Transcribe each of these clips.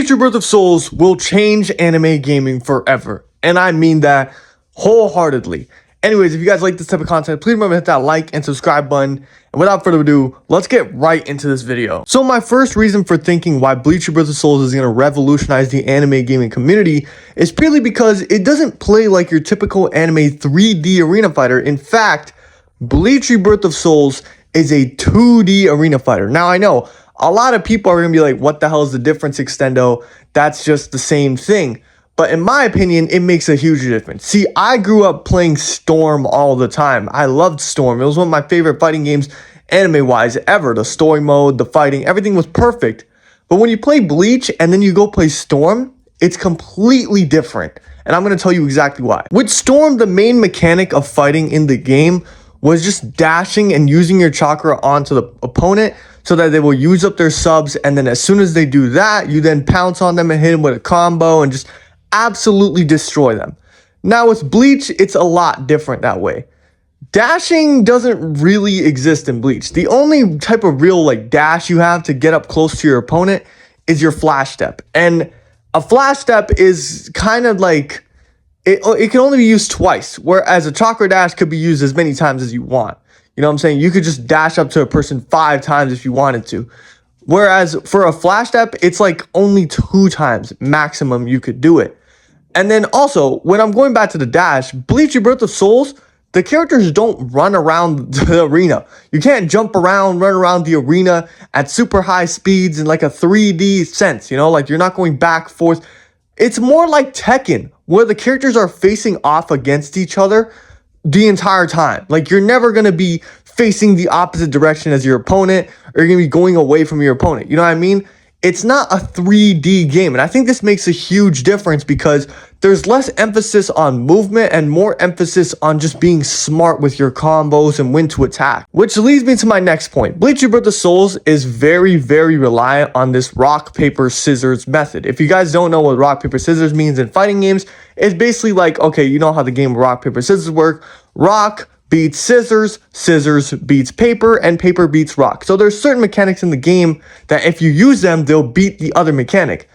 Bleach Rebirth of Souls will change anime gaming forever. And I mean that wholeheartedly. Anyways, if you guys like this type of content, please remember to hit that like and subscribe button. And without further ado, let's get right into this video. So my first reason for thinking why Bleach Rebirth of Souls is going to revolutionize the anime gaming community is purely because it doesn't play like your typical anime 3D arena fighter. In fact, Bleach Rebirth of Souls is a 2D arena fighter. Now I know a lot of people are going to be like, what the hell is the difference, Extendo? That's just the same thing. But in my opinion, it makes a huge difference. See, I grew up playing Storm all the time. I loved Storm. It was one of my favorite fighting games, anime-wise, ever. The story mode, the fighting, everything was perfect. But when you play Bleach and then you go play Storm, it's completely different. And I'm going to tell you exactly why. With Storm, the main mechanic of fighting in the game was just dashing and using your chakra onto the opponent so that they will use up their subs. And then as soon as they do that, you then pounce on them and hit them with a combo and just absolutely destroy them. Now with Bleach, it's a lot different that way. Dashing doesn't really exist in Bleach. The only type of real dash you have to get up close to your opponent is your flash step. And a flash step is kind of like, it can only be used twice, whereas a chakra dash could be used as many times as you want. You know what I'm saying? You could just dash up to a person 5 times if you wanted to. Whereas for a flash step, it's like only 2 times maximum you could do it. And then also, when I'm going back to the dash, Bleach Rebirth of Souls, the characters don't run around the arena. You can't jump around, run around the arena at super high speeds in like a 3D sense, you know? Like you're not going back, forth. It's more like Tekken, where the characters are facing off against each other the entire time. Like you're never going to be facing the opposite direction as your opponent, or you're going to be going away from your opponent. You know what I mean? It's not a 3D game. And I think this makes a huge difference because there's less emphasis on movement and more emphasis on just being smart with your combos and when to attack. Which leads me to my next point. Bleach Rebirth of Souls is very, very reliant on this rock, paper, scissors method. If you guys don't know what rock, paper, scissors means in fighting games, it's basically like, okay, you know how the game rock, paper, scissors work. Rock beats scissors, scissors beats paper, and paper beats rock. So there's certain mechanics in the game that if you use them, they'll beat the other mechanic.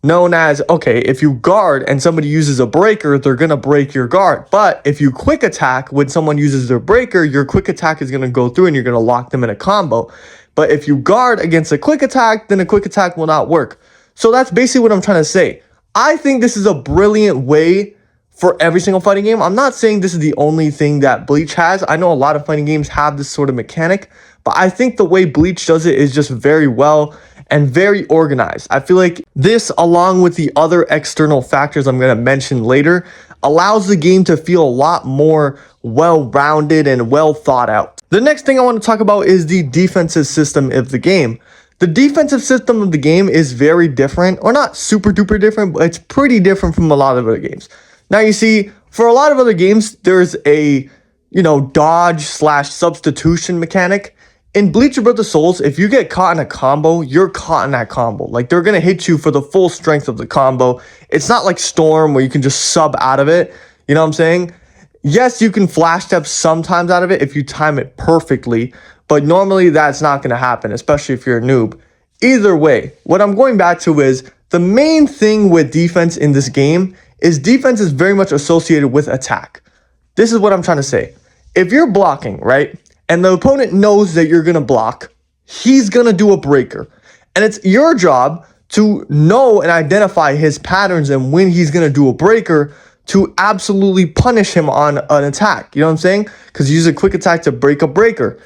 Known as, okay, if you guard and somebody uses a breaker, they're going to break your guard. But if you quick attack when someone uses their breaker, your quick attack is going to go through and you're going to lock them in a combo. But if you guard against a quick attack, then a quick attack will not work. So that's basically what I'm trying to say. I think this is a brilliant way for every single fighting game. I'm not saying this is the only thing that Bleach has. I know a lot of fighting games have this sort of mechanic, but I think the way Bleach does it is just very well and very organized. I feel like this, along with the other external factors I'm going to mention later, allows the game to feel a lot more well-rounded and well thought out. The next thing I want to talk about is the defensive system of the game. The defensive system of the game is very different, or not super duper different, but it's pretty different from a lot of other games. Now, you see, for a lot of other games, there's a, dodge / substitution mechanic. In Bleach Rebirth of Souls, if you get caught in a combo, you're caught in that combo. Like, they're going to hit you for the full strength of the combo. It's not like Storm where you can just sub out of it. You know what I'm saying? Yes, you can flash step sometimes out of it if you time it perfectly, but normally that's not going to happen, especially if you're a noob. Either way, what I'm going back to is the main thing with defense in this game is defense is very much associated with attack. This is what I'm trying to say. If you're blocking, right, and the opponent knows that you're going to block, he's going to do a breaker. And it's your job to know and identify his patterns and when he's going to do a breaker to absolutely punish him on an attack. You know what I'm saying? Because you use a quick attack to break a breaker.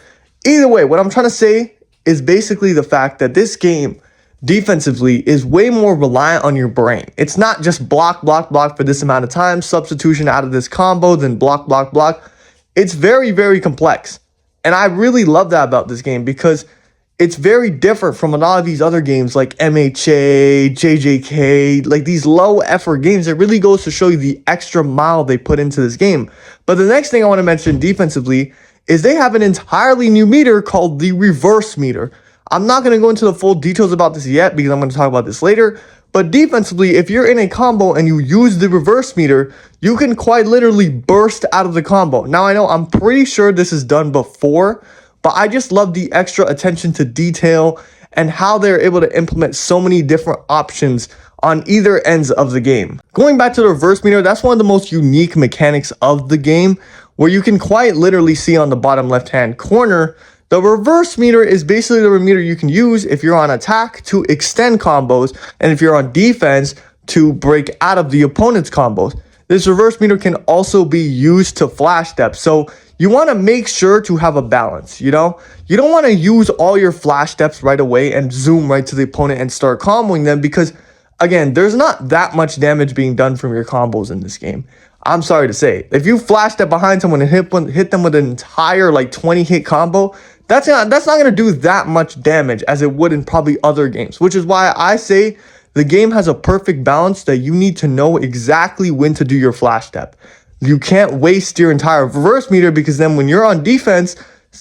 Either way, what I'm trying to say is basically the fact that this game defensively is way more reliant on your brain. It's not just block, block, block for this amount of time, substitution out of this combo, then block, block, block. It's very, very complex. And I really love that about this game because it's very different from a lot of these other games like MHA, JJK, like these low effort games. It really goes to show you the extra mile they put into this game. But the next thing I want to mention defensively is they have an entirely new meter called the reverse meter. I'm not going to go into the full details about this yet because I'm going to talk about this later. But defensively, if you're in a combo and you use the reverse meter, you can quite literally burst out of the combo. Now, I know I'm pretty sure this is done before, but I just love the extra attention to detail and how they're able to implement so many different options on either ends of the game. Going back to the reverse meter, that's one of the most unique mechanics of the game, where you can quite literally see on the bottom left-hand corner, the reverse meter is basically the meter you can use if you're on attack to extend combos, and if you're on defense to break out of the opponent's combos. This reverse meter can also be used to flash step. So you want to make sure to have a balance, you know? You don't want to use all your flash steps right away and zoom right to the opponent and start comboing them, because again, there's not that much damage being done from your combos in this game. I'm sorry to say. If you flash step behind someone and hit them with an entire like 20 hit combo, that's not going to do that much damage as it would in probably other games, which is why I say the game has a perfect balance that you need to know exactly when to do your flash step. You can't waste your entire reverse meter, because then when you're on defense,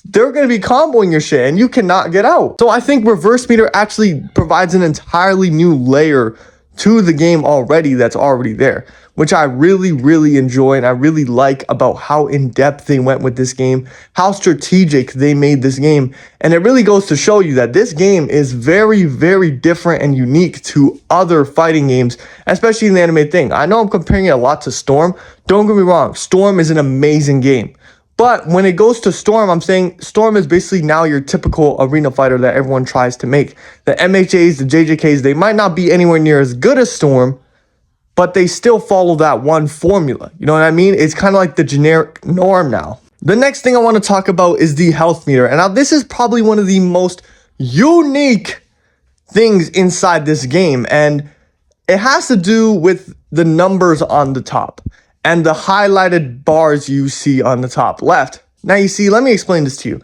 they're going to be comboing your shit and you cannot get out. So I think reverse meter actually provides an entirely new layer to the game already that's already there, which I really enjoy, and I really like about how in-depth they went with this game, how strategic they made this game. And it really goes to show you that this game is very different and unique to other fighting games, especially in the anime thing. I know I'm comparing it a lot to Storm. Don't get me wrong, Storm is an amazing game. But when it goes to Storm, I'm saying Storm is basically now your typical arena fighter that everyone tries to make. The MHAs, the JJKs, they might not be anywhere near as good as Storm, but they still follow that one formula. You know what I mean? It's kind of like the generic norm now. The next thing I want to talk about is the health meter. And now this is probably one of the most unique things inside this game. And it has to do with the numbers on the top and the highlighted bars you see on the top left. Now you see, let me explain this to you.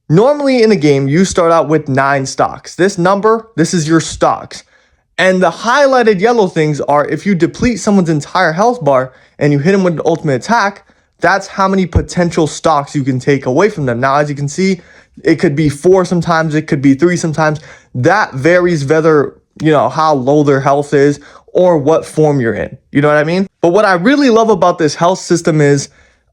Normally in a game, you start out with 9 stocks. This number, this is your stocks. And the highlighted yellow things are if you deplete someone's entire health bar and you hit them with an ultimate attack, that's how many potential stocks you can take away from them. Now, as you can see, it could be 4 sometimes, it could be 3 sometimes. That varies whether, you know, how low their health is or what form you're in. You know what I mean? But what I really love about this health system is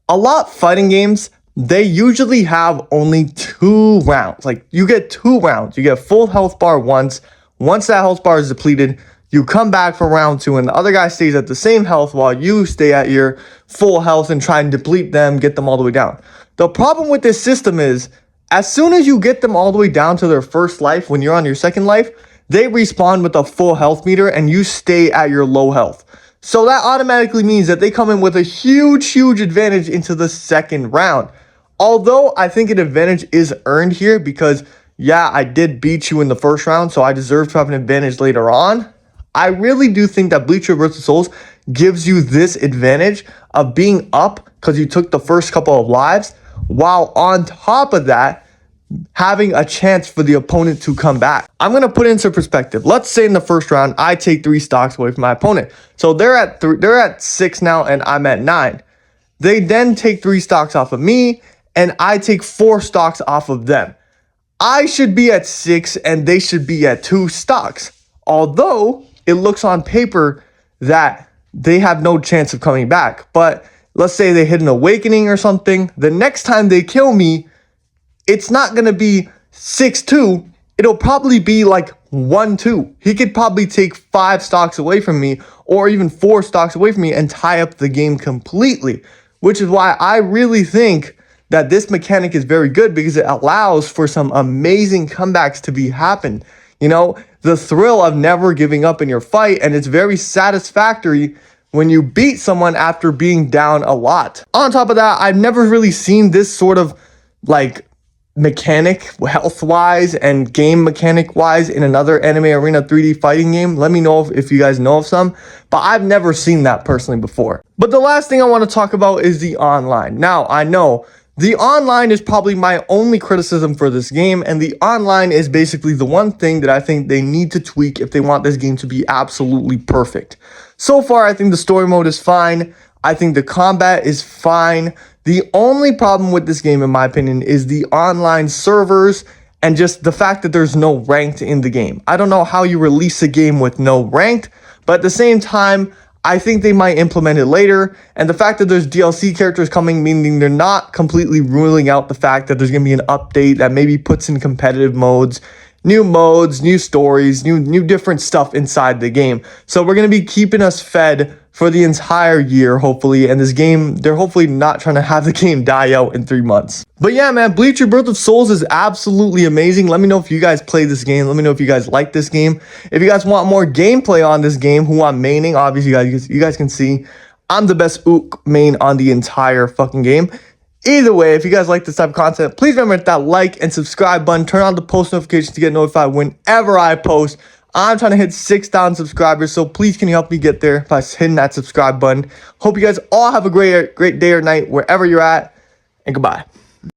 a lot fighting games, they usually have only 2 rounds. Like you get 2 rounds. You get full health bar once. Once that health bar is depleted, you come back for round 2 and the other guy stays at the same health while you stay at your full health and try and deplete them, get them all the way down. The problem with this system is as soon as you get them all the way down to their first life, when you're on your second life, they respawn with a full health meter and you stay at your low health. So that automatically means that they come in with a huge advantage into the second round. Although I think an advantage is earned here because, yeah, I did beat you in the first round, so I deserve to have an advantage later on. I really do think that Bleach Rebirth of Souls gives you this advantage of being up because you took the first couple of lives, while on top of that, having a chance for the opponent to come back. I'm going to put it into perspective. Let's say in the first round, I take 3 stocks away from my opponent. So they're at 6 now and I'm at 9. They then take 3 stocks off of me and I take 4 stocks off of them. I should be at 6 and they should be at 2 stocks. Although it looks on paper that they have no chance of coming back. But let's say they hit an awakening or something. The next time they kill me, it's not going to be 6-2. It'll probably be like 1-2. He could probably take 5 stocks away from me or even 4 stocks away from me and tie up the game completely, which is why I really think that this mechanic is very good because it allows for some amazing comebacks to happen. You know, the thrill of never giving up in your fight, and it's very satisfactory when you beat someone after being down a lot. On top of that, I've never really seen this sort of like mechanic health-wise and game mechanic-wise in another anime arena 3D fighting game. Let me know if you guys know of some, but I've never seen that personally before. But the last thing I want to talk about is the online. Now, I know the online is probably my only criticism for this game, and the online is basically the one thing that I think they need to tweak if they want this game to be absolutely perfect. So far, I think the story mode is fine. I think the combat is fine. The only problem with this game, in my opinion, is the online servers and just the fact that there's no ranked in the game. I don't know how you release a game with no ranked, but at the same time, I think they might implement it later. And the fact that there's DLC characters coming, meaning they're not completely ruling out the fact that there's going to be an update that maybe puts in competitive modes. new modes, new stories, new different stuff inside the game. So we're going to be keeping us fed for the entire year, hopefully. And this game, they're hopefully not trying to have the game die out in 3 months. But yeah, man, Bleach Rebirth of Souls is absolutely amazing. Let me know if you guys play this game. Let me know if you guys like this game. If you guys want more gameplay on this game, who I'm maining, obviously you guys can see I'm the best Ook main on the entire fucking game. Either way, if you guys like this type of content, please remember to hit that like and subscribe button. Turn on the post notifications to get notified whenever I post. I'm trying to hit 6,000 subscribers, so please can you help me get there by hitting that subscribe button. Hope you guys all have a great day or night wherever you're at, and goodbye.